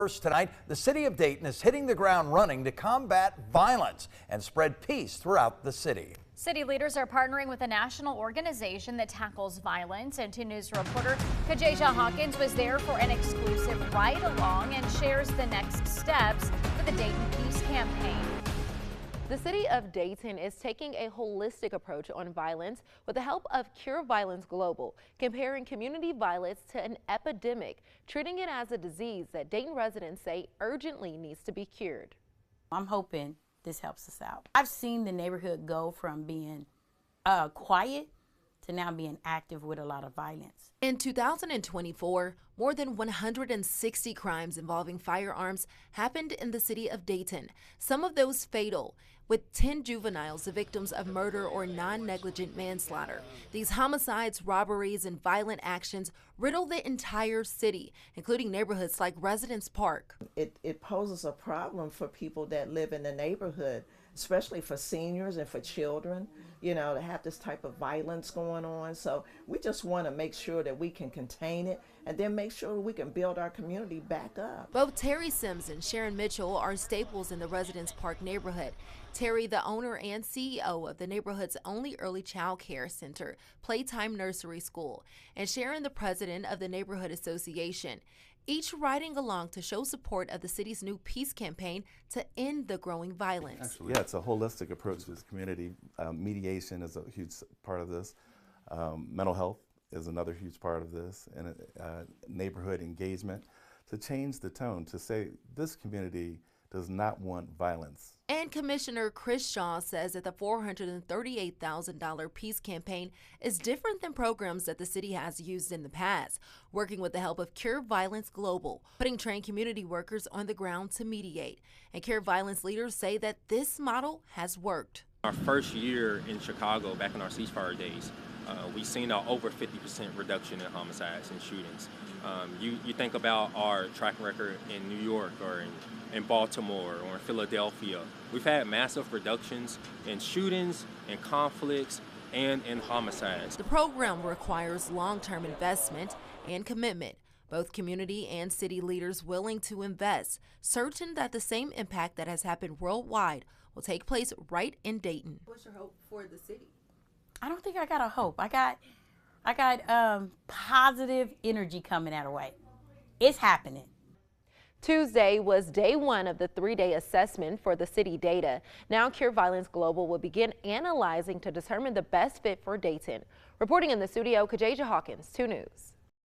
First tonight, the city of Dayton is hitting the ground running to combat violence and spread peace throughout the city. City leaders are partnering with a national organization that tackles violence. And 2 News reporter Kajeja Hawkins was there for an exclusive ride-along and shares the next steps for the Dayton Peace Campaign. The city of Dayton is taking a holistic approach on violence with the help of Cure Violence Global, comparing community violence to an epidemic, treating it as a disease that Dayton residents say urgently needs to be cured. I'm hoping this helps us out. I've seen the neighborhood go from being quiet to now being active with a lot of violence. In 2024, more than 160 crimes involving firearms happened in the city of Dayton, some of those fatal, with 10 juveniles the victims of murder or non-negligent manslaughter. These homicides, robberies, and violent actions riddle the entire city, including neighborhoods like Residence Park. It poses a problem for people that live in the neighborhood, especially for seniors and for children, you know, to have this type of violence going on. So we just want to make sure that we can contain it and then make sure we can build our community back up. Both Terry Sims and Sharon Mitchell are staples in the Residence Park neighborhood. Terry, the owner and CEO of the neighborhood's only early child care center, Playtime Nursery School, and Sharon, the president of the Neighborhood Association, each riding along to show support of the city's new peace campaign to end the growing violence. Yeah, it's a holistic approach to this community. Mediation is a huge part of this. Mental health is another huge part of this, and neighborhood engagement to change the tone, to say this community does not want violence. And Commissioner Chris Shaw says that the $438,000 peace campaign is different than programs that the city has used in the past, working with the help of Cure Violence Global, putting trained community workers on the ground to mediate. And Cure Violence leaders say that this model has worked. Our first year in Chicago, back in our ceasefire days, we've seen an over 50% reduction in homicides and shootings. You think about our track record in New York or in Baltimore or in Philadelphia. We've had massive reductions in shootings, in conflicts, and in homicides. The program requires long-term investment and commitment. Both community and city leaders willing to invest, certain that the same impact that has happened worldwide will take place right in Dayton. What's your hope for the city? I don't think I got a hope. I got positive energy coming our way. It's happening. Tuesday was day 1 of the 3-day assessment for the city data. Now Cure Violence Global will begin analyzing to determine the best fit for Dayton. Reporting in the studio, Kajeja Hawkins, 2 News.